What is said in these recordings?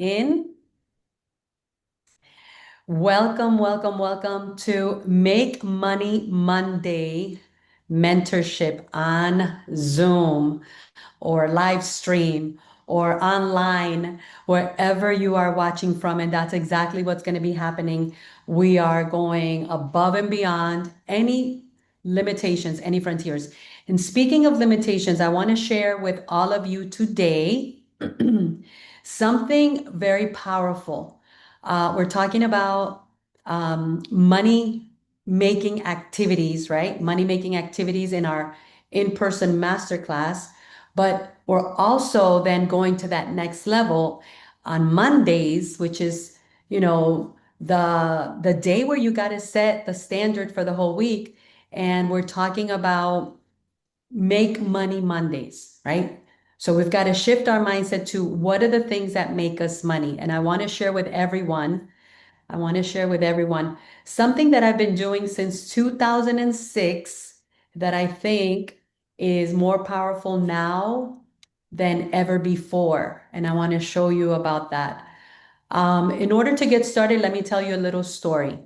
in. Welcome, welcome, welcome to Make Money Monday mentorship on Zoom or live stream or online, wherever you are watching from. And that's exactly what's going to be happening. We are going above and beyond any limitations, any frontiers. And speaking of limitations, I want to share with all of you today something very powerful. We're talking about money making activities, right? Money making activities in our in-person masterclass. But we're also then going to that next level on Mondays, which is, the day where you got to set the standard for the whole week. And we're talking about make money Mondays, right? So we've got to shift our mindset to what are the things that make us money. And I want to share with everyone something that I've been doing since 2006 that I think is more powerful now than ever before. And I want to show you about that. In order to get started, let me tell you a little story.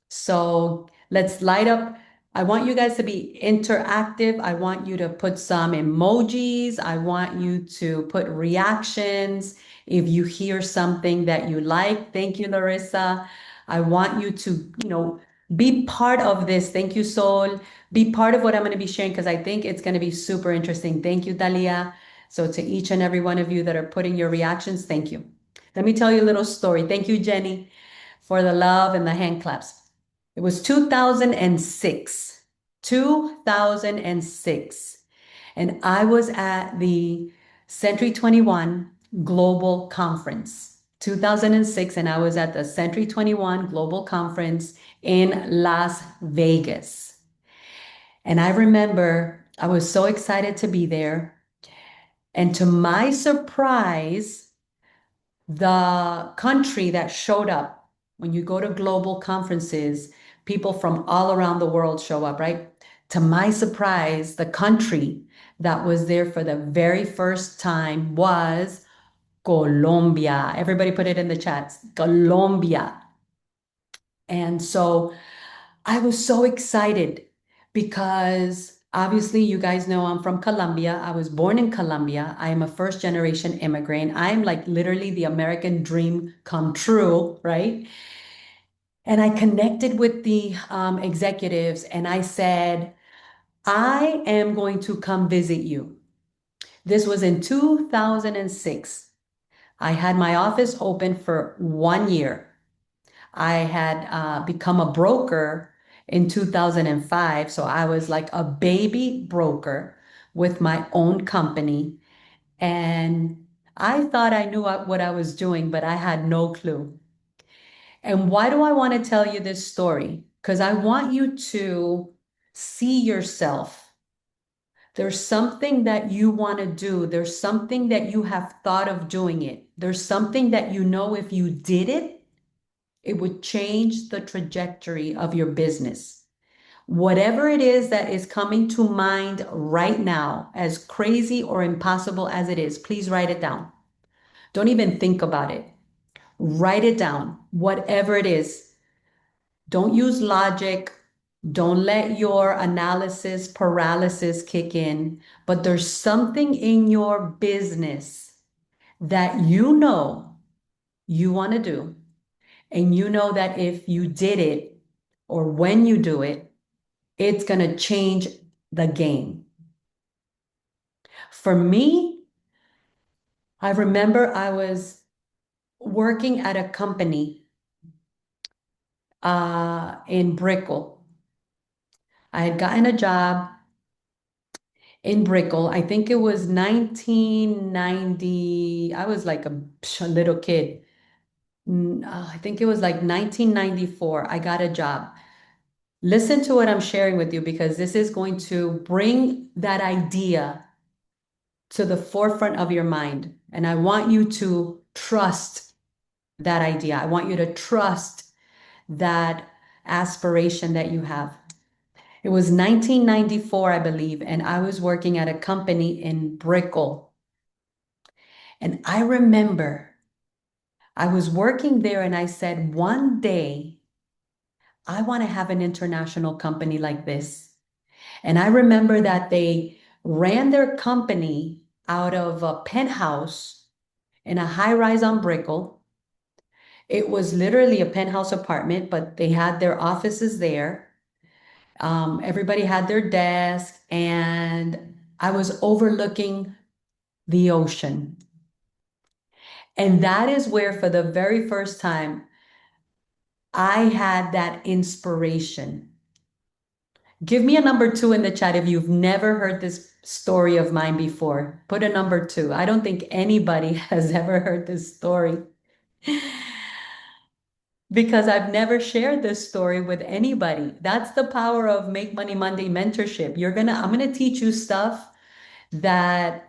So let's light up. I want you guys to be interactive. I want you to put some emojis. I want you to put reactions. If you hear something that you like, thank you, Larissa. I want you to, be part of this. Thank you, Sol. Be part of what I'm going to be sharing because I think it's going to be super interesting. Thank you, Dalia. So to each and every one of you that are putting your reactions, thank you. Let me tell you a little story. Thank you, Jenny, for the love and the hand claps. It was 2006. 2006. And I was at the Century 21 Global Conference. 2006, and I was at the Century 21 Global Conference in Las Vegas. And I remember I was so excited to be there. And to my surprise, the country that showed up when you go to global conferences, people from all around the world show up, right? To my surprise, the country that was there for the very first time was Colombia. Everybody put it in the chats, Colombia. And so I was so excited because obviously you guys know I'm from Colombia. I was born in Colombia. I am a first generation immigrant. I'm like literally the American dream come true, right? And I connected with the executives and I said, I am going to come visit you. This was in 2006. I had my office open for 1 year. I had become a broker in 2005. So I was like a baby broker with my own company. And I thought I knew what I was doing, but I had no clue. And why do I want to tell you this story? Because I want you to see yourself. There's something that you want to do. There's something that you have thought of doing it. There's something that you know if you did it, it would change the trajectory of your business. Whatever it is that is coming to mind right now, as crazy or impossible as it is, please write it down. Don't even think about it. Write it down, whatever it is. Don't use logic. Don't let your analysis paralysis kick in. But there's something in your business that you know you want to do. And you know that if you did it or when you do it, it's going to change the game. For me, I remember I was working at a company in Brickell. I had gotten a job in Brickell. I think it was 1990. I was like a little kid. I think it was like 1994. I got a job. Listen to what I'm sharing with you because this is going to bring that idea to the forefront of your mind. And I want you to trust that idea. I want you to trust that aspiration that you have. It was 1994, I believe, and I was working at a company in Brickell. And I remember I was working there and I said, one day I want to have an international company like this. And I remember that they ran their company out of a penthouse in a high rise on Brickell. It was literally a penthouse apartment, but they had their offices there. Everybody had their desk, and I was overlooking the ocean. And that is where, for the very first time, I had that inspiration. Give me a number two in the chat if you've never heard this story of mine before. Put a number two. I don't think anybody has ever heard this story because I've never shared this story with anybody. That's the power of Make Money Monday mentorship. I'm gonna teach you stuff that,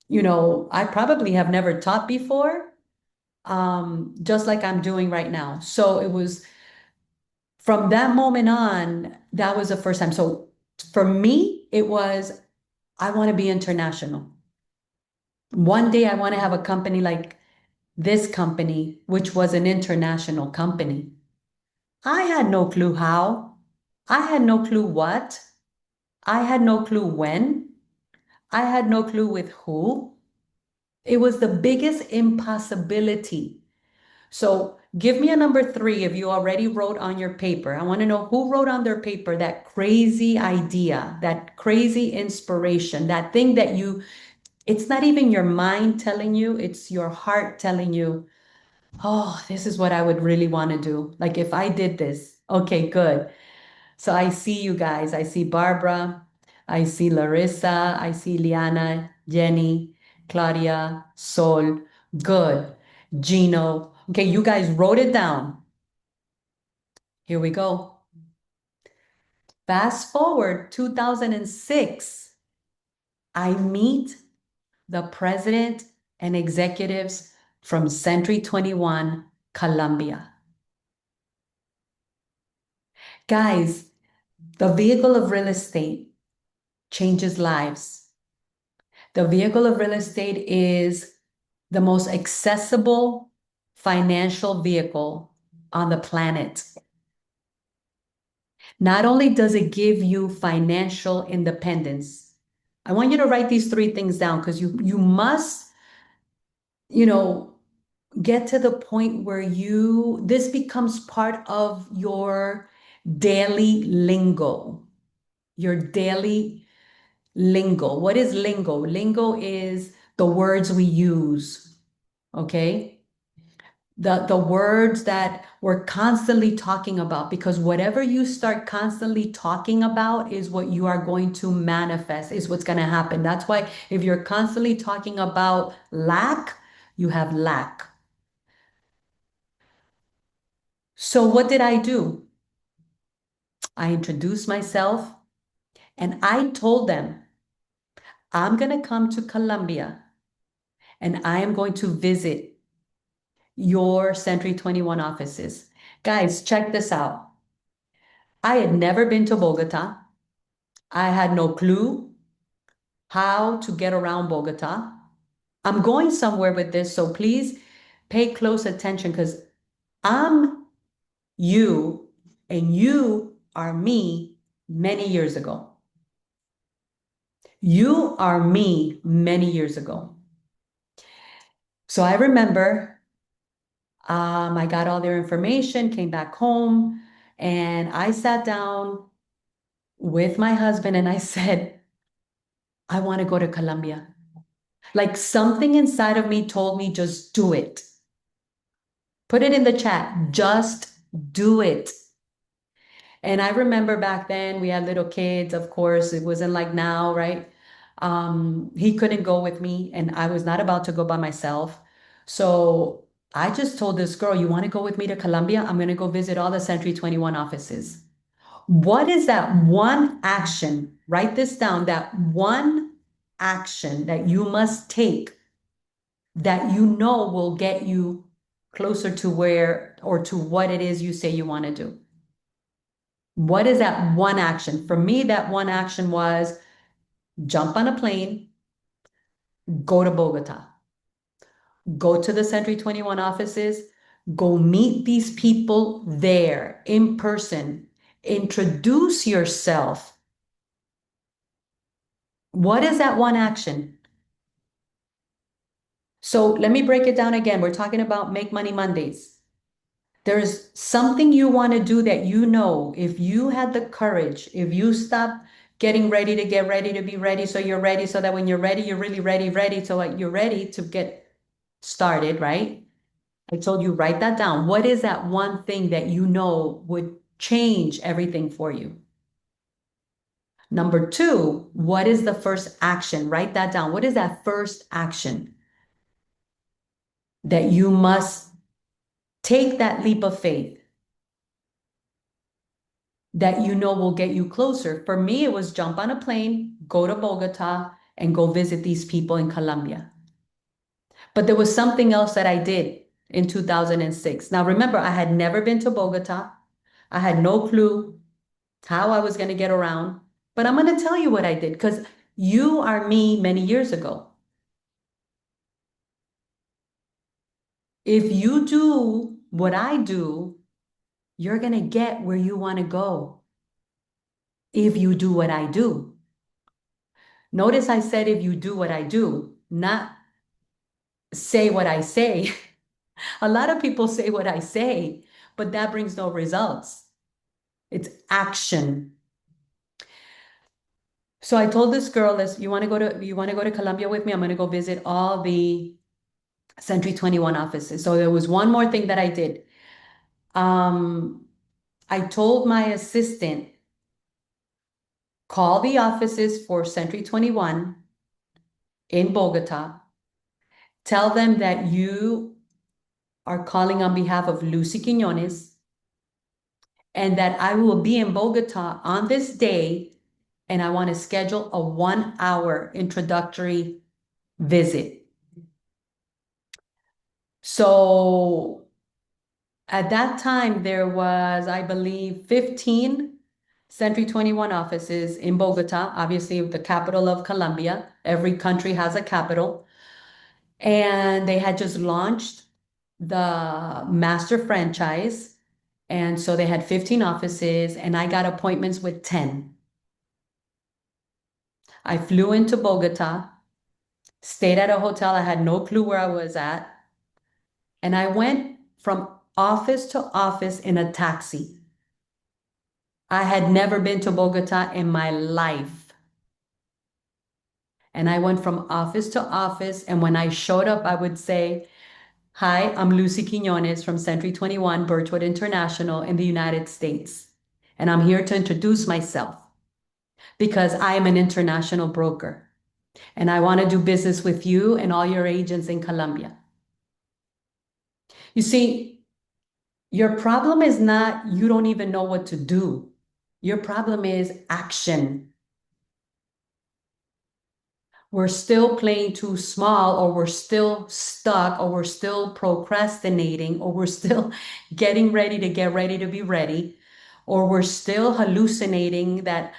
I probably have never taught before, just like I'm doing right now. So it was from that moment on, that was the first time. So for me, it was, I want to be international. One day I want to have a company like this company, which was an international company. I had no clue how. I had no clue what. I had no clue when. I had no clue with who. It was the biggest impossibility. So give me a number three if you already wrote on your paper. I want to know who wrote on their paper that crazy idea, that crazy inspiration, that thing that it's not even your mind telling you, it's your heart telling you, oh, this is what I would really want to do. Like if I did this, okay, good. So I see you guys. I see Barbara. I see Larissa. I see Liana, Jenny, Claudia, Sol. Good. Gino. Okay, you guys wrote it down. Here we go. Fast forward 2006. I meet the president and executives from Century 21, Colombia. Guys, the vehicle of real estate changes lives. The vehicle of real estate is the most accessible financial vehicle on the planet. Not only does it give you financial independence, I want you to write these three things down because you must, you know, get to the point where this becomes part of your daily lingo, your daily lingo. What is lingo? Lingo is the words we use, okay? The words that we're constantly talking about, because whatever you start constantly talking about is what you are going to manifest, is what's going to happen. That's why if you're constantly talking about lack, you have lack. So what did I do? I introduced myself and I told them, I'm going to come to Colombia and I am going to visit your Century 21 offices. Guys, check this out. I had never been to Bogota. I had no clue how to get around Bogota. I'm going somewhere with this, so please pay close attention because I'm you and you are me many years ago. You are me many years ago. So I remember I got all their information, came back home, and I sat down with my husband and I said, I want to go to Colombia. Like something inside of me told me, just do it. Put it in the chat, just do it. And I remember back then we had little kids, of course, it wasn't like now, right? He couldn't go with me and I was not about to go by myself. So I just told this girl, you want to go with me to Colombia? I'm going to go visit all the Century 21 offices. What is that one action? Write this down, that one action that you must take that you know will get you closer to where or to what it is you say you want to do. What is that one action? For me, that one action was jump on a plane, go to Bogota. Go to the Century 21 offices, go meet these people there in person, introduce yourself. What is that one action? So let me break it down again. We're talking about Make Money Mondays. There's something you want to do that you know if you had the courage, if you stop getting ready to get ready to be ready, so you're ready, so that when you're ready, you're really ready, ready, so like you're ready to get started, right? I told you, write that down. What is that one thing that you know would change everything for you? Number two, what is the first action? Write that down. What is that first action that you must take, that leap of faith that you know will get you closer? For me, it was jump on a plane, go to Bogota, and go visit these people in Colombia. But there was something else that I did in 2006. Now, remember, I had never been to Bogota. I had no clue how I was going to get around. But I'm going to tell you what I did because you are me many years ago. If you do what I do, you're going to get where you want to go. If you do what I do. Notice I said if you do what I do, not say what I say. A lot of people say what I say, but that brings no results. It's action. So I told this girl, "Listen, you want to go to Colombia with me? I'm going to go visit all the Century 21 offices." So there was one more thing that I did. Um, I told my assistant, call the offices for Century 21 in Bogota. Tell them that you are calling on behalf of Lucy Quinones and that I will be in Bogota on this day and I want to schedule a 1 hour introductory visit. So at that time, there was, I believe, 15 Century 21 offices in Bogota, obviously the capital of Colombia. Every country has a capital. And they had just launched the master franchise. And so they had 15 offices, and I got appointments with 10. I flew into Bogota, stayed at a hotel. I had no clue where I was at. And I went from office to office in a taxi. I had never been to Bogota in my life. And I went from office to office. And when I showed up, I would say, "Hi, I'm Lucy Quinones from Century 21 Birchwood International in the United States. And I'm here to introduce myself because I am an international broker. And I want to do business with you and all your agents in Colombia." You see, your problem is not you don't even know what to do. Your problem is action. We're still playing too small, or we're still stuck, or we're still procrastinating, or we're still getting ready to get ready to be ready, or we're still hallucinating that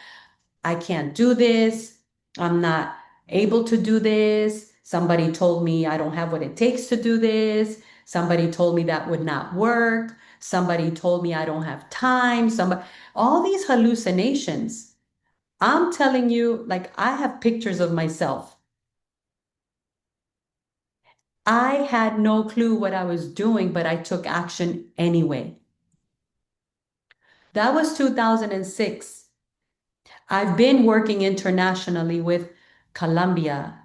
I can't do this, I'm not able to do this, somebody told me I don't have what it takes to do this, somebody told me that would not work, somebody told me I don't have time, somebody, all these hallucinations. I'm telling you, like, I have pictures of myself. I had no clue what I was doing, but I took action anyway. That was 2006. I've been working internationally with Colombia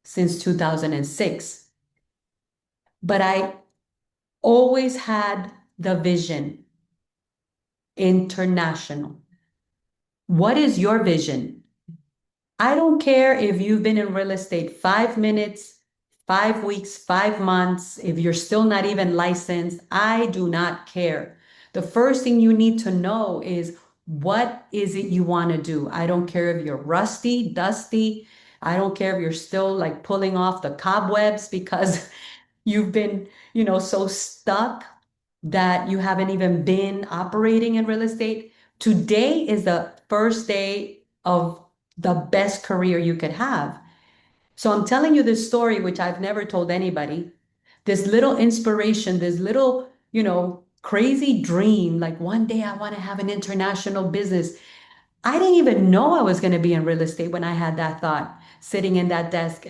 since 2006, but I always had the vision international. What is your vision? I don't care if you've been in real estate 5 minutes, 5 weeks, 5 months, if you're still not even licensed, I do not care. The first thing you need to know is what is it you want to do? I don't care if you're rusty, dusty. I don't care if you're still like pulling off the cobwebs because you've been, so stuck that you haven't even been operating in real estate. Today is the first day of the best career you could have. So I'm telling you this story, which I've never told anybody, this little inspiration, this little, crazy dream, like one day I want to have an international business. I didn't even know I was going to be in real estate when I had that thought, sitting in that desk,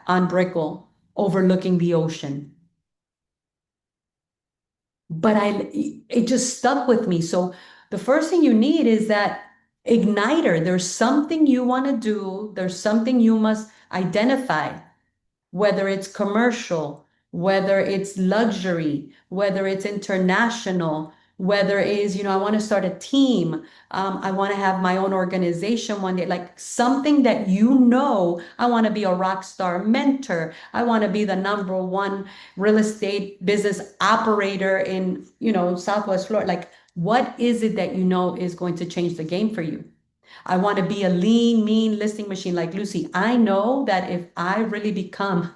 on Brickell, overlooking the ocean. But it just stuck with me. So the first thing you need is that igniter. There's something you want to do. There's something you must identify, whether it's commercial, whether it's luxury, whether it's international, whether it is, I want to start a team. I want to have my own organization one day, like something that I want to be a rock star mentor. I want to be the number one real estate business operator in, Southwest Florida. Like, what is it that is going to change the game for you? I want to be a lean, mean listing machine like Lucy. I know that if I really become,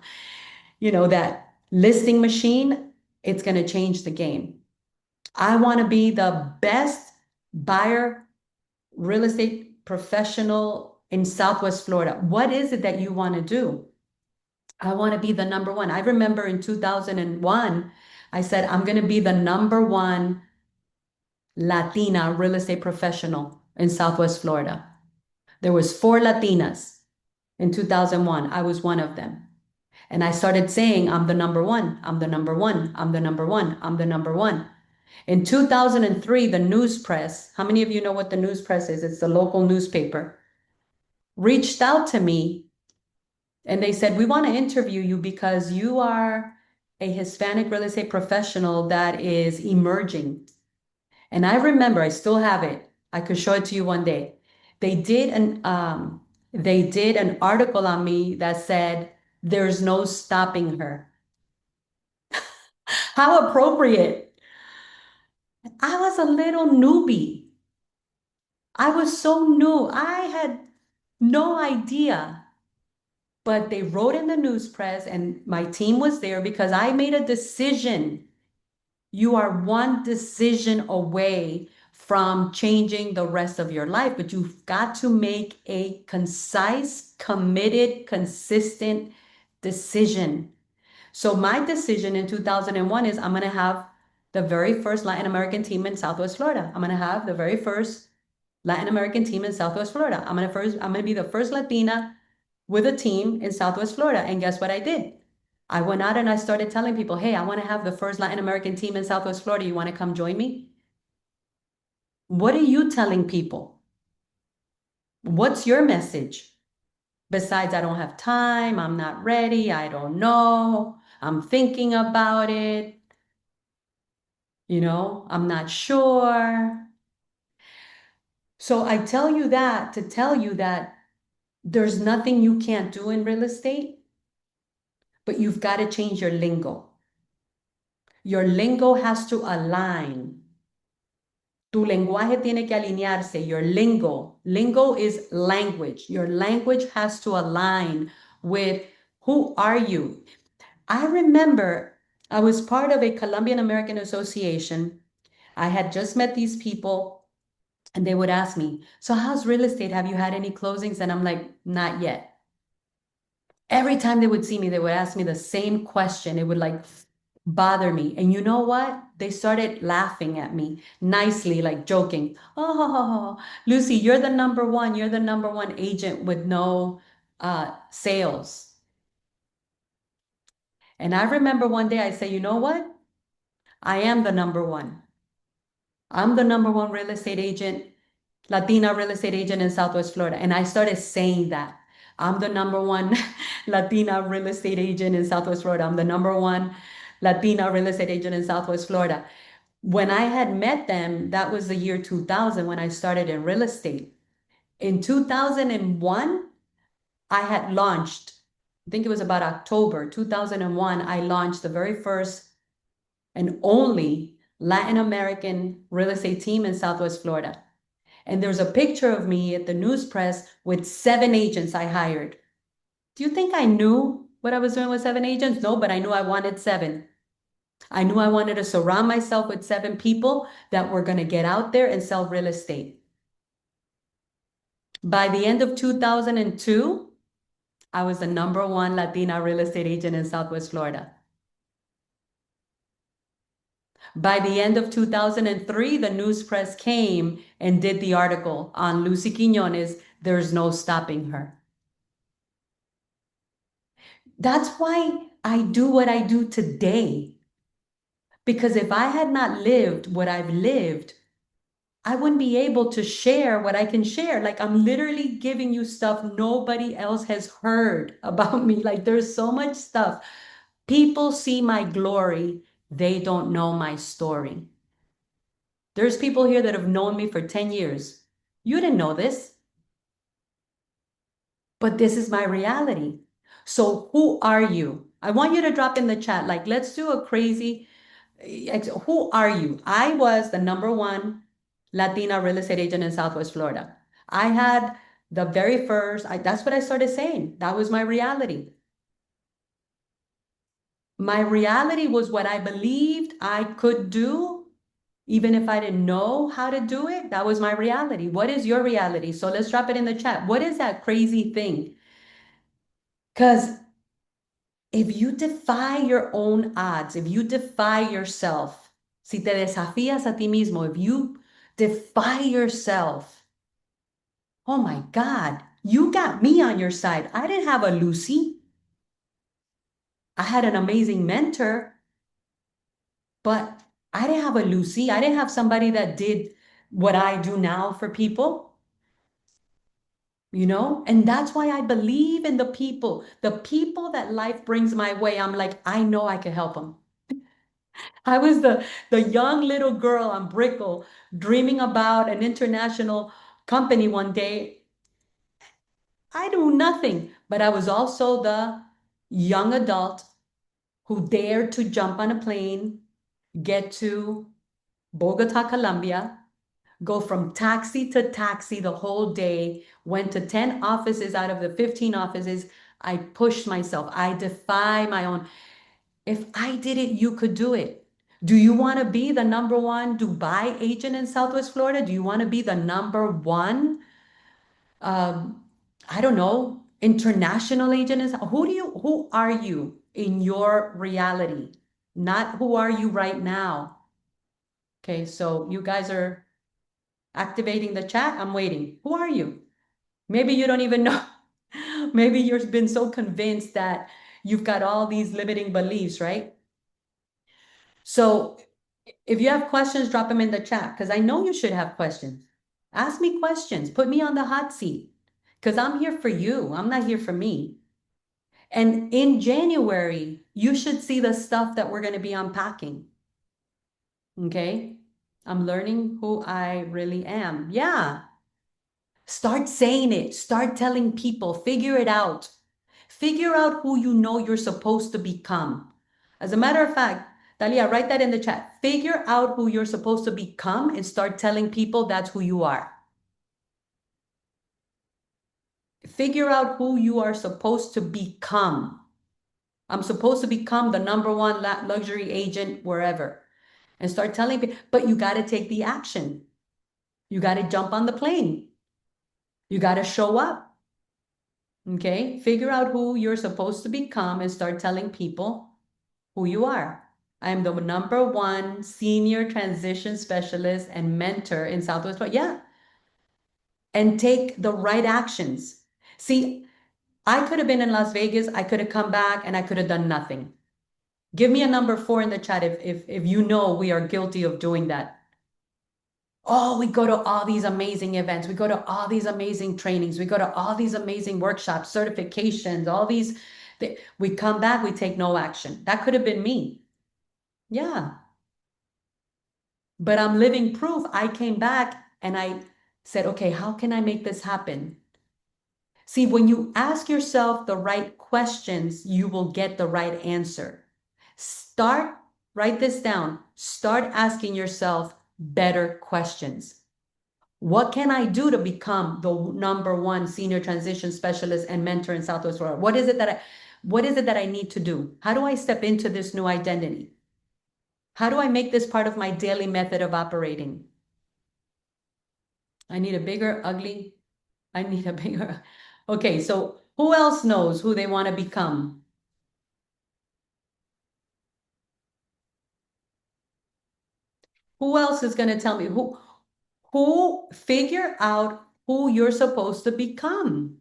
that listing machine, it's going to change the game. I want to be the best buyer real estate professional in Southwest Florida. What is it that you want to do? I want to be the number one. I remember in 2001, I said, I'm going to be the number one Latina real estate professional in Southwest Florida. There was 4 Latinas in 2001. I was one of them. And I started saying, I'm the number one, I'm the number one, I'm the number one, I'm the number one. In 2003, the news press, how many of you know what the news press is? It's the local newspaper, reached out to me and they said, we want to interview you because you are a Hispanic real estate professional that is emerging. And I remember, I still have it. I could show it to you one day. They did an article on me that said, there's no stopping her. How appropriate. I was a little newbie. I was so new. I had no idea. But they wrote in the news press, and my team was there because I made a decision. You are one decision away from changing the rest of your life, but you've got to make a concise, committed, consistent decision. So my decision in 2001 is I'm going to have the very first Latin American team in Southwest Florida. I'm going to have the very first Latin American team in Southwest Florida. I'm going to be the first Latina with a team in Southwest Florida. And guess what I did? I went out and I started telling people, hey, I want to have the first Latin American team in Southwest Florida. You want to come join me? What are you telling people? What's your message? Besides, I don't have time, I'm not ready, I don't know, I'm thinking about it, I'm not sure. So I tell you that to tell you that there's nothing you can't do in real estate, but you've got to change your lingo. Your lingo has to align. Tu lenguaje tiene que alinearse. Your lingo. Lingo is language. Your language has to align with who are you. I remember I was part of a Colombian American Association. I had just met these people and they would ask me, so how's real estate? Have you had any closings? And I'm like, not yet. Every time they would see me, they would ask me the same question. It would like bother me. And you know what? They started laughing at me nicely, like joking. Oh, Lucy, you're the number one. You're the number one agent with no sales. And I remember one day I said, you know what? I am the number one. I'm the number one real estate agent, Latina real estate agent in Southwest Florida. And I started saying that. I'm the number one Latina real estate agent in Southwest Florida. I'm the number one Latina real estate agent in Southwest Florida. When I had met them, that was the year 2000 when I started in real estate. In 2001, I had launched, I think it was about October 2001, I launched the very first and only Latin American real estate team in Southwest Florida. And there's a picture of me at the news press with 7 agents I hired. Do you think I knew what I was doing with 7 agents? No, but I knew I wanted 7. I knew I wanted to surround myself with 7 people that were going to get out there and sell real estate. By the end of 2002, I was the number one Latina real estate agent in Southwest Florida. By the end of 2003, the news press came and did the article on Lucy Quinones. There's no stopping her. That's why I do what I do today. Because if I had not lived what I've lived, I wouldn't be able to share what I can share. Like I'm literally giving you stuff nobody else has heard about me. Like there's so much stuff. People see my glory, they don't know my story. There's people here that have known me for 10 years. You didn't know this, but this is my reality. So who are you? I want you to drop in the chat. Like, let's do a crazy, who are you? I was the number one Latina real estate agent in Southwest Florida. I had the very first, that's what I started saying. That was my reality. My reality was what I believed I could do, even if I didn't know how to do it. That was my reality. What is your reality? So let's drop it in the chat. What is that crazy thing? Because if you defy your own odds, if you defy yourself, si te desafías a ti mismo, if you defy yourself, oh my God, you got me on your side. I didn't have a Lucy. I had an amazing mentor, but I didn't have a Lucy. I didn't have somebody that did what I do now for people, And that's why I believe in the people that life brings my way. I'm like, I know I can help them. I was the young little girl on Brickell dreaming about an international company one day. I do nothing, but I was also the young adult who dared to jump on a plane, get to Bogota, Colombia, go from taxi to taxi the whole day, went to 10 offices out of the 15 offices. I pushed myself. I defy my own. If I did it, you could do it. Do you want to be the number one Dubai agent in Southwest Florida? Do you want to be the number one, um, I don't know, international agent? Who are you in your reality? Not who are you right now? Okay, so you guys are activating the chat. I'm waiting. Who are you? Maybe you don't even know. Maybe you've been so convinced that you've got all these limiting beliefs, right? So if you have questions, drop them in the chat because I know you should have questions. Ask me questions. Put me on the hot seat because I'm here for you. I'm not here for me. And in January, you should see the stuff that we're going to be unpacking. Okay? I'm learning who I really am. Yeah. Start saying it. Start telling people. Figure it out. Figure out who you know you're supposed to become. As a matter of fact, Talia, write that in the chat. Figure out who you're supposed to become and start telling people that's who you are. Figure out who you are supposed to become. I'm supposed to become the number one luxury agent wherever. And start telling people, but you got to take the action. You got to jump on the plane. You got to show up. Okay? Figure out who you're supposed to become and start telling people who you are. I am the number one senior transition specialist and mentor in Southwest Florida. Yeah. And take the right actions. See, I could have been in Las Vegas. I could have come back and I could have done nothing. Give me a number 4 in the chat if you know we are guilty of doing that. Oh, we go to all these amazing events. We go to all these amazing trainings. We go to all these amazing workshops, certifications, all these. We come back, we take no action. That could have been me. Yeah. But I'm living proof. I came back and I said, okay, how can I make this happen? See, when you ask yourself the right questions, you will get the right answer. Write this down. Start asking yourself better questions. What can I do to become the number one senior transition specialist and mentor in Southwest Florida? What is it that I need to do? How do I step into this new identity? How do I make this part of my daily method of operating? I need a bigger, ugly. I need a bigger. Okay, so who else knows who they want to become? Who else is going to tell me? Who figure out who you're supposed to become?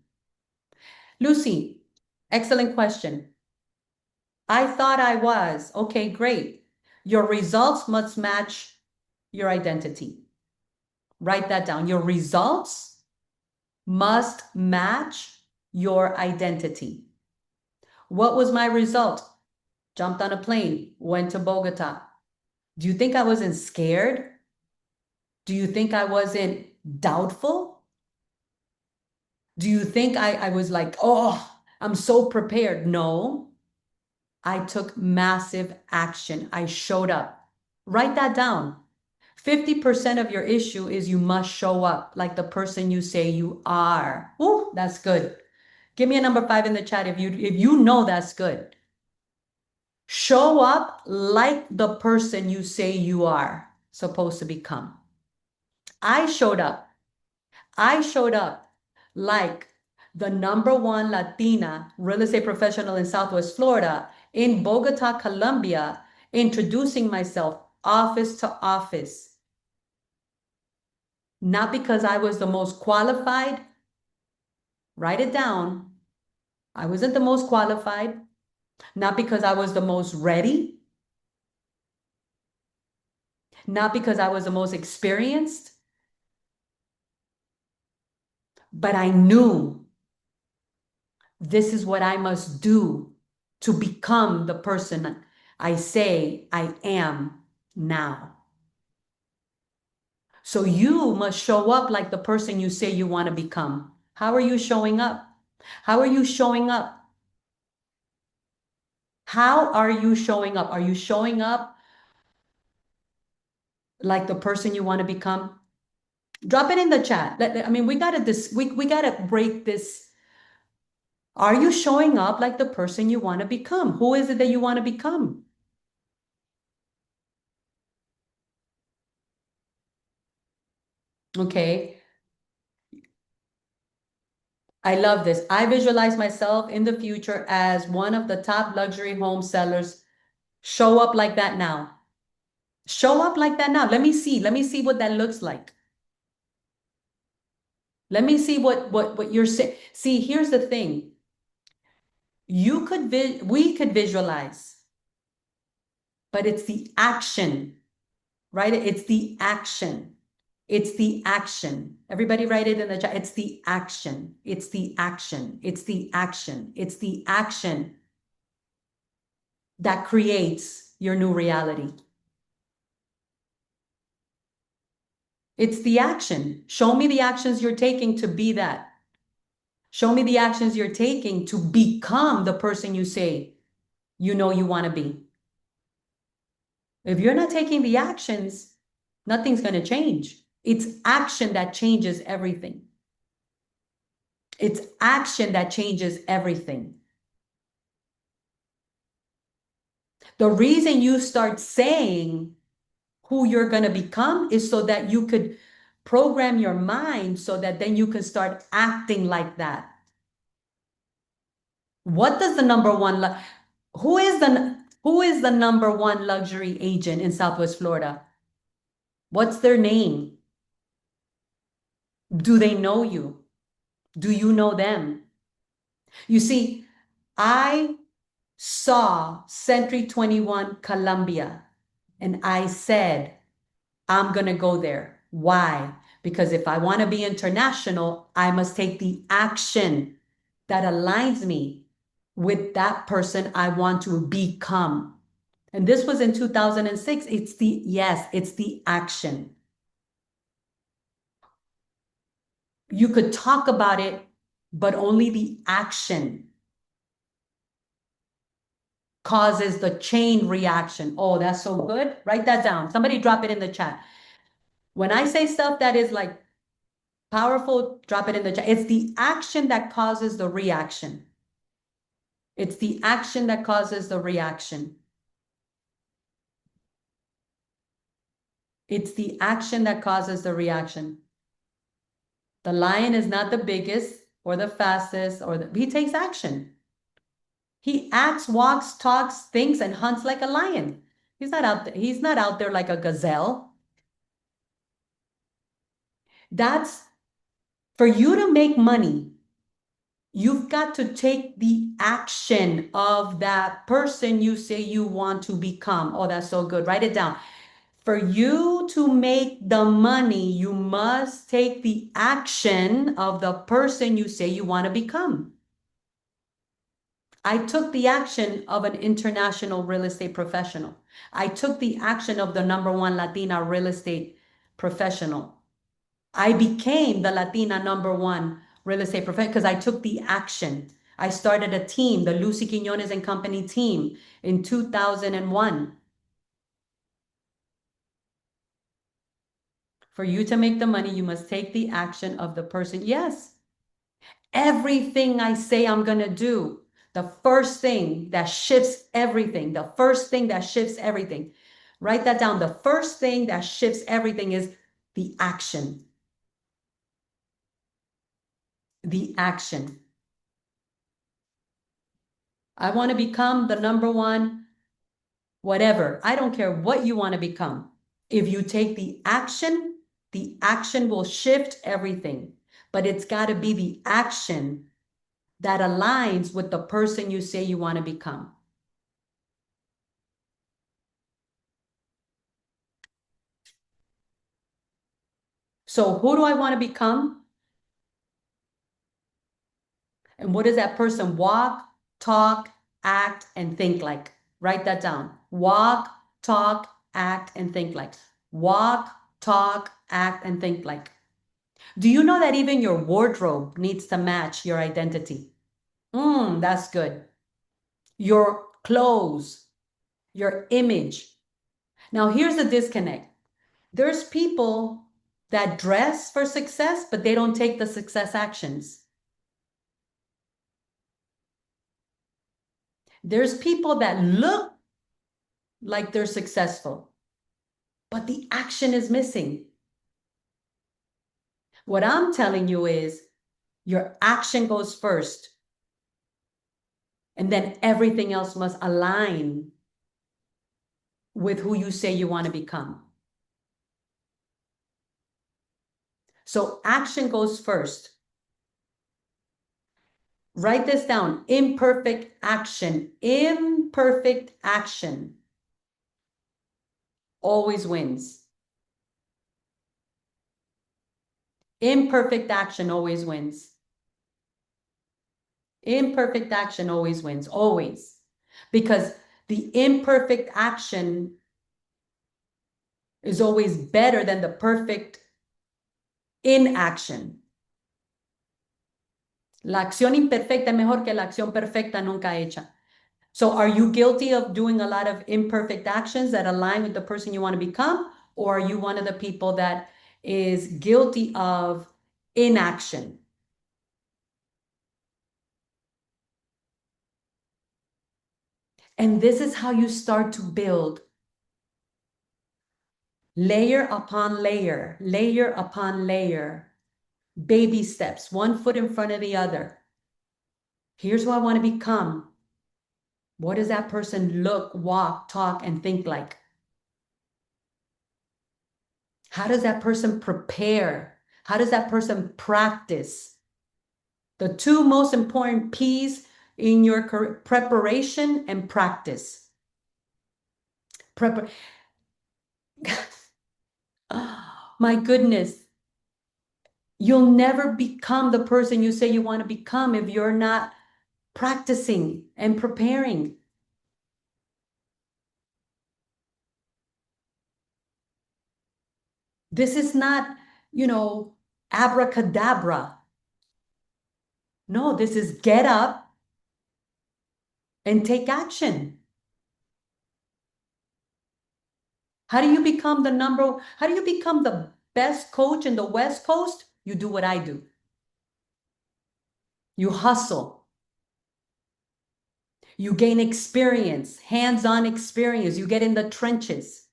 Lucy, excellent question. I thought I was. Okay, great. Your results must match your identity. Write that down. Your results must match your identity. What was my result? Jumped on a plane, went to Bogota. Do you think I wasn't scared? Do you think I wasn't doubtful? Do you think I was like, oh, I'm so prepared? No, I took massive action. I showed up. Write that down. 50% of your issue is you must show up like the person you say you are. Ooh, that's good. Give me a number 5 in the chat if you know that's good. Show up like the person you say you are supposed to become. I showed up. I showed up like the number one Latina real estate professional in Southwest Florida in Bogota, Colombia, introducing myself office to office. Not because I was the most qualified, write it down. I wasn't the most qualified, not because I was the most ready, not because I was the most experienced, but I knew this is what I must do to become the person I say I am now. So you must show up like the person you say you want to become. How are you showing up? How are you showing up? How are you showing up? Are you showing up like the person you want to become? Drop it in the chat. I mean, we gotta break this. Are you showing up like the person you want to become? Who is it that you want to become? Okay. I love this. I visualize myself in the future as one of the top luxury home sellers. Show up like that now. Show up like that now. Let me see. Let me see what that looks like. Let me see what you're saying. See, here's the thing. We could visualize, but it's the action, right? It's the action. It's the action. Everybody write it in the chat. It's the action. It's the action. It's the action. It's the action that creates your new reality. It's the action. Show me the actions you're taking to be that. Show me the actions you're taking to become the person you say you know you want to be. If you're not taking the actions, nothing's going to change. It's action that changes everything. It's action that changes everything. The reason you start saying who you're going to become is so that you could program your mind so that then you can start acting like that. What does the number one who is the number one luxury agent in Southwest Florida? What's their name? Do they know you? Do you know them? You see, I saw Century 21 Colombia and I said, I'm going to go there. Why? Because if I want to be international, I must take the action that aligns me with that person I want to become. And this was in 2006. It's the action. You could talk about it, but only the action causes the chain reaction. Oh, that's so good. Write that down. Somebody drop it in the chat. When I say stuff that is like powerful, drop it in the chat. It's the action that causes the reaction. It's the action that causes the reaction. It's the action that causes the reaction. The lion is not the biggest or the fastest he takes action. He acts, walks, talks, thinks, and hunts like a lion. He's not out there like a gazelle. That's for you to make money. You've got to take the action of that person you say you want to become. Oh, that's so good. Write it down. For you to make the money, you must take the action of the person you say you want to become. I took the action of an international real estate professional. I took the action of the #1 Latina real estate professional. I became the Latina #1 real estate professional because I took the action. I started a team, the Lucy Quinones and Company team in 2001. For you to make the money, you must take the action of the person. Yes, everything I say I'm going to do, the first thing that shifts everything, the first thing that shifts everything. Write that down. The first thing that shifts everything is the action. The action. I want to become the #1 whatever. I don't care what you want to become. If you take the action will shift everything. But it's got to be the action that aligns with the person you say you want to become. So who do I want to become? And what does that person walk, talk, act, and think like? Write that down. Walk, talk, act, and think like. Walk, talk, act, and think like. Do you know that even your wardrobe needs to match your identity? That's good. Your clothes, your image. Now, here's the disconnect. There's people that dress for success, but they don't take the success actions. There's people that look like they're successful, but the action is missing. What I'm telling you is your action goes first, and then everything else must align with who you say you want to become. So action goes first. Write this down. Imperfect action. Imperfect action always wins. Imperfect action always wins. Imperfect action always wins, always. Because the imperfect action is always better than the perfect inaction. La acción imperfecta es mejor que la acción perfecta nunca hecha. So are you guilty of doing a lot of imperfect actions that align with the person you want to become? Or are you one of the people that is guilty of inaction? And this is how you start to build layer upon layer, layer upon layer, baby steps, one foot in front of the other. Here's who I want to become. What does that person look, walk, talk, and think like? How does that person prepare? How does that person practice? The two most important P's in your preparation and practice. Oh, my goodness. You'll never become the person you say you want to become if you're not practicing and preparing. This is not, abracadabra. No, this is get up and take action. How do you become the best coach in the West Coast? You do what I do. You hustle. You gain experience, hands-on experience. You get in the trenches.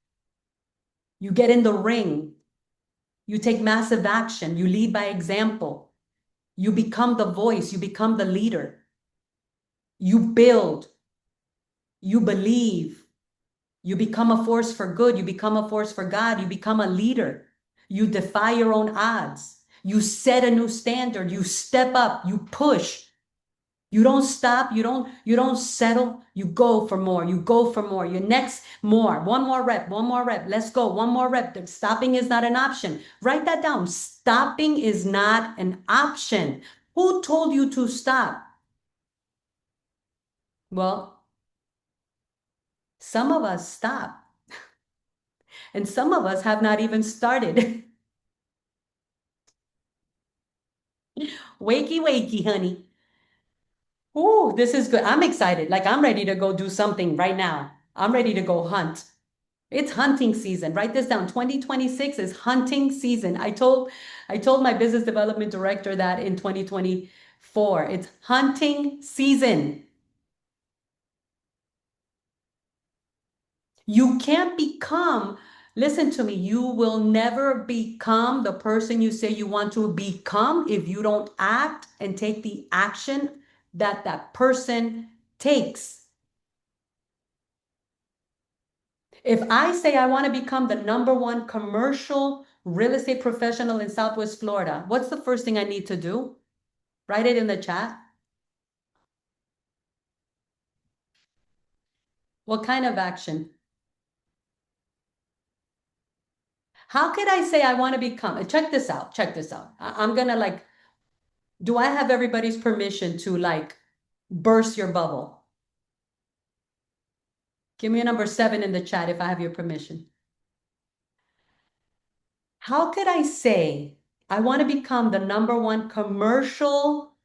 You get in the ring. You take massive action. You lead by example. You become the voice. You become the leader. You build. You believe. You become a force for good. You become a force for God. You become a leader. You defy your own odds. You set a new standard. You step up. You push. You don't stop. You don't settle. You go for more. You go for more. Your next more. One more rep. One more rep. Let's go. One more rep. Stopping is not an option. Write that down. Stopping is not an option. Who told you to stop? Well, some of us stop, and some of us have not even started. Wakey, wakey, honey. Ooh, this is good. I'm excited. Like I'm ready to go do something right now. I'm ready to go hunt. It's hunting season. Write this down. 2026 is hunting season. I told my business development director that in 2024. It's hunting season. You can't become, listen to me, you will never become the person you say you want to become if you don't act and take the action that that person takes. If I say I want to become the number one commercial real estate professional in Southwest Florida, what's the first thing I need to do? Write it in the chat. What kind of action? How could I say I want to become? Check this out. Check this out. I'm gonna like, do I have everybody's permission to like burst your bubble? Give me a number 7 in the chat if I have your permission. How could I say I want to become the number one commercial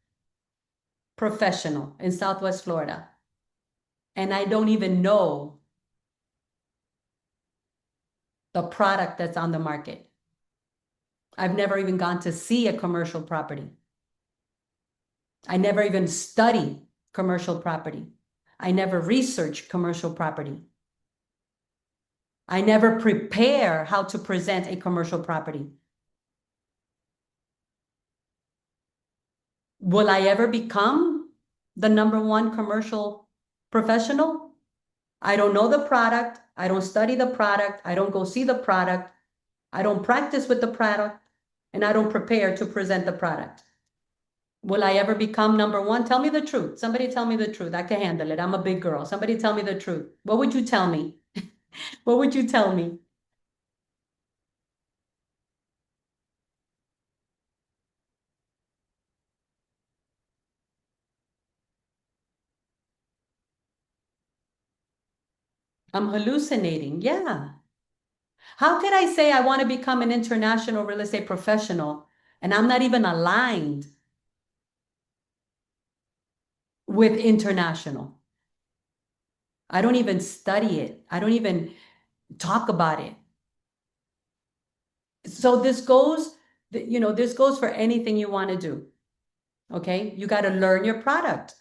professional in Southwest Florida, and I don't even know the product that's on the market? I've never even gone to see a commercial property. I never even study commercial property. I never research commercial property. I never prepare how to present a commercial property. Will I ever become the number one commercial professional? I don't know the product. I don't study the product. I don't go see the product. I don't practice with the product, and I don't prepare to present the product. Will I ever become number one? Tell me the truth. Somebody tell me the truth. I can handle it. I'm a big girl. Somebody tell me the truth. What would you tell me? What would you tell me? I'm hallucinating. Yeah. How could I say I want to become an international real estate professional and I'm not even aligned with international? I don't even study it. I don't even talk about it. So this goes for anything you want to do. Okay. You got to learn your product.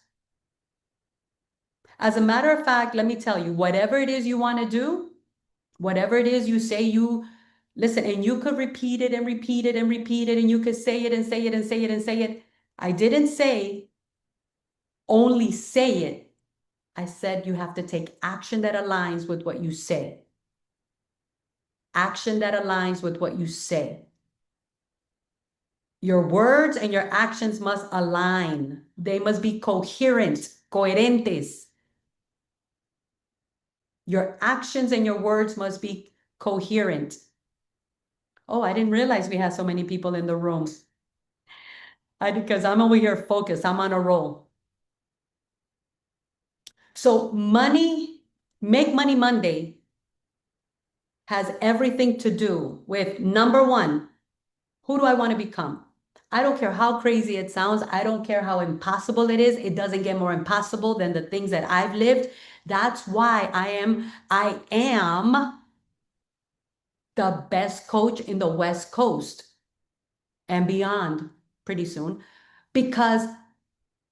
As a matter of fact, let me tell you, whatever it is you want to do, whatever it is you say you listen, and you could repeat it and repeat it and repeat it, and you could say it and say it and say it and say it. I didn't say only say it. I said you have to take action that aligns with what you say. Action that aligns with what you say. Your words and your actions must align. They must be coherent, coherentes. Your actions and your words must be coherent. Oh, I didn't realize we had so many people in the room. Because I'm over here focused. I'm on a roll. So Make Money Monday has everything to do with number one, who do I want to become? I don't care how crazy it sounds. I don't care how impossible it is. It doesn't get more impossible than the things that I've lived. That's why I am the best coach in the West Coast and beyond pretty soon, because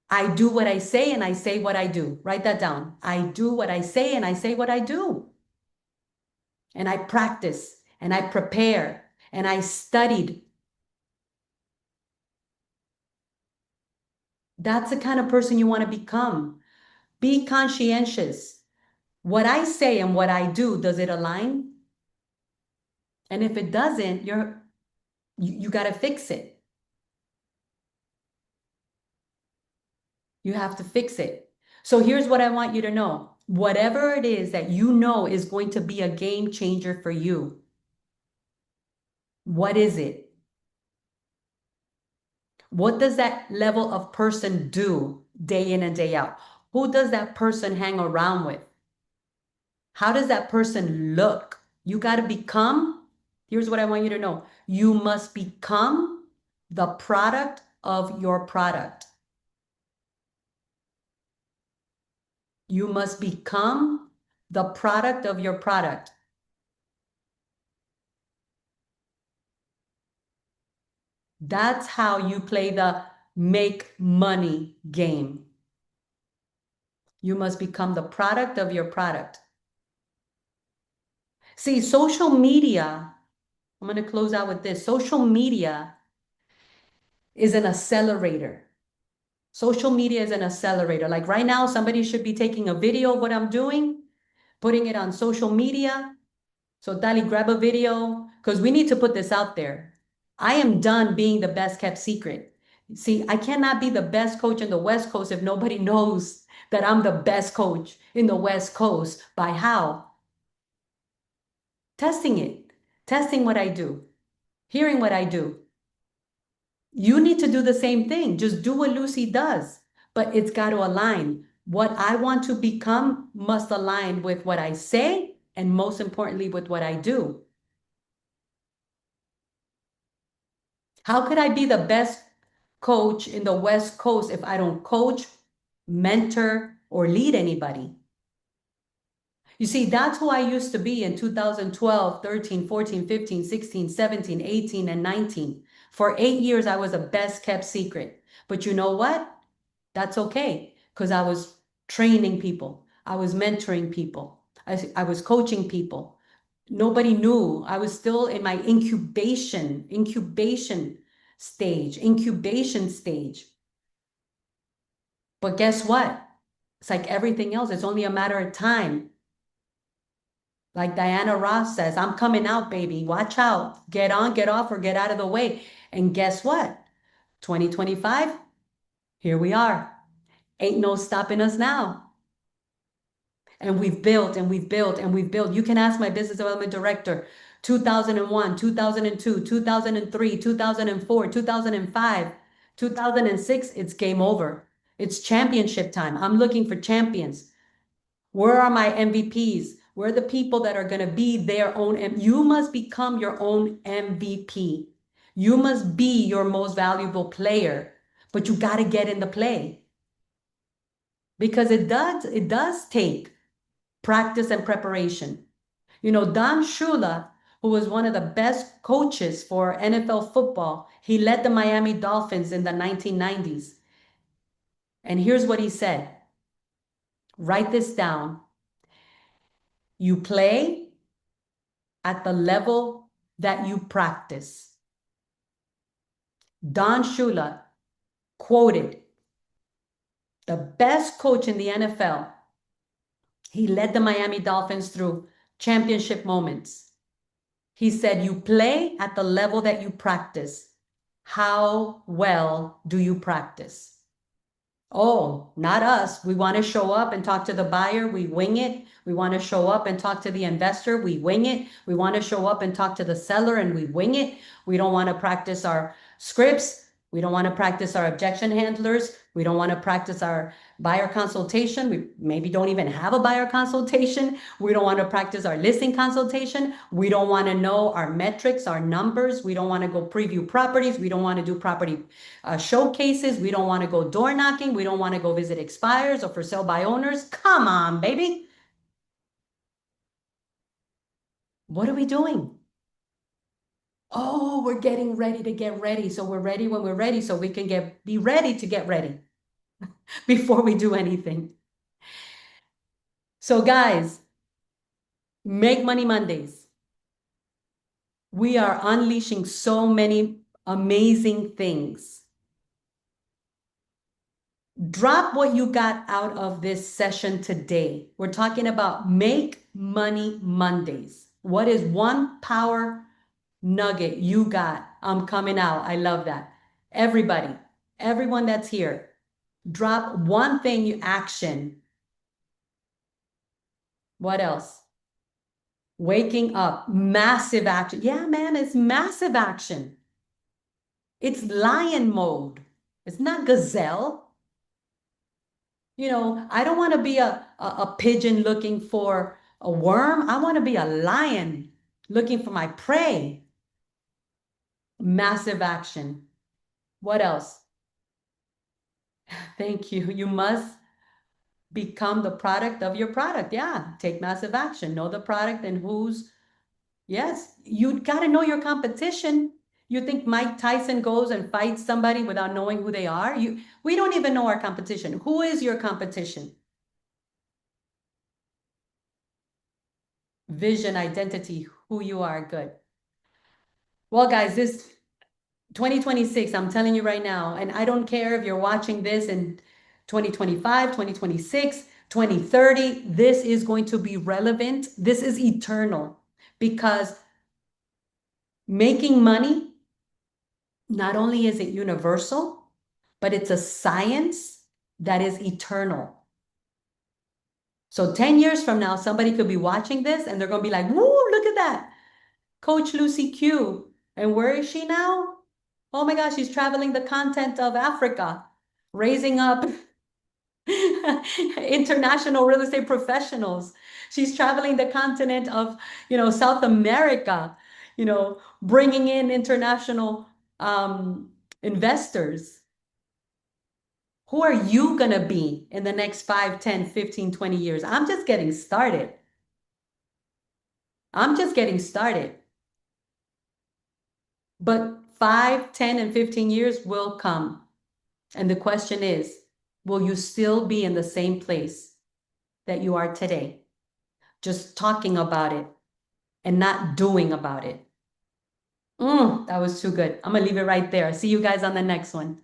I do what I say and I say what I do. Write that down. I do what I say and I say what I do. And I practice and I prepare and I studied. That's the kind of person you want to become. Be conscientious. What I say and what I do, does it align? And if it doesn't, You got to fix it. You have to fix it. So here's what I want you to know. Whatever it is that you know is going to be a game changer for you, what is it? What does that level of person do day in and day out? Who does that person hang around with? How does that person look? You got to become, here's what I want you to know. You must become the product of your product. You must become the product of your product. That's how you play the make money game. You must become the product of your product. See, social media, I'm going to close out with this. Social media is an accelerator. Social media is an accelerator. Like right now, somebody should be taking a video of what I'm doing, putting it on social media. So Dali, grab a video because we need to put this out there. I am done being the best kept secret. See, I cannot be the best coach in the West Coast if nobody knows that I'm the best coach in the West Coast. By how? Testing it, testing what I do, hearing what I do. You need to do the same thing. Just do what Lucy does, but it's got to align. What I want to become must align with what I say, and most importantly, with what I do. How could I be the best coach in the West Coast if I don't coach, mentor, or lead anybody? You see, that's who I used to be in 2012, 13, 14, 15, 16, 17, 18, and 19. For 8 years, I was a best kept secret. But you know what? That's okay because I was training people. I was mentoring people. I was coaching people. Nobody knew. I was still in my incubation stage. But guess what? It's like everything else. It's only a matter of time. Like Diana Ross says, I'm coming out, baby. Watch out. Get on, get off, or get out of the way. And guess what? 2025, here we are. Ain't no stopping us now. And we've built and we've built and we've built. You can ask my business development director, 2001, 2002, 2003, 2004, 2005, 2006, it's game over. It's championship time. I'm looking for champions. Where are my MVPs? Where are the people that are going to be their own? You must become your own MVP. You must be your most valuable player, but you got to get in the play because it does take practice and preparation. You know, Don Shula, who was one of the best coaches for NFL football, he led the Miami Dolphins in the 1990s. And here's what he said. Write this down. You play at the level that you practice. Don Shula quoted, the best coach in the NFL. He led the Miami Dolphins through championship moments. He said, you play at the level that you practice. How well do you practice? Oh, not us. We want to show up and talk to the buyer. We wing it. We want to show up and talk to the investor. We wing it. We want to show up and talk to the seller and we wing it. We don't want to practice our scripts. We don't want to practice our objection handlers. We don't want to practice our buyer consultation. We maybe don't even have a buyer consultation. We don't want to practice our listing consultation. We don't want to know our metrics, our numbers. We don't want to go preview properties. We don't want to do property showcases. We don't want to go door knocking. We don't want to go visit expires or for sale by owners. Come on, baby. What are we doing? Oh, we're getting ready to get ready. So we're ready when we're ready so we can be ready to get ready before we do anything. So guys, Make Money Mondays. We are unleashing so many amazing things. Drop what you got out of this session today. We're talking about Make Money Mondays. What is one power nugget you got. I'm coming out. I love that. Everybody, everyone that's here, drop one thing you action. What else? Waking up, massive action. Yeah, man, it's massive action. It's lion mode. It's not gazelle. I don't want to be a pigeon looking for a worm. I want to be a lion looking for my prey. Massive action. What else? Thank you. You must become the product of your product. Yeah, take massive action. Know the product and who's, yes, you got to know your competition. You think Mike Tyson goes and fights somebody without knowing who they are? We don't even know our competition. Who is your competition? Vision, identity, who you are. Good. Well, guys, this 2026, I'm telling you right now, and I don't care if you're watching this in 2025, 2026, 2030, this is going to be relevant. This is eternal because making money, not only is it universal, but it's a science that is eternal. So 10 years from now, somebody could be watching this and they're going to be like, woo, look at that. Coach Lucy Q. And where is she now? Oh my gosh, she's traveling the continent of Africa, raising up international real estate professionals. She's traveling the continent of, South America, bringing in international investors. Who are you going to be in the next 5, 10, 15, 20 years? I'm just getting started. I'm just getting started. But 5, 10, and 15 years will come. And the question is, will you still be in the same place that you are today? Just talking about it and not doing about it. That was too good. I'm going to leave it right there. See you guys on the next one.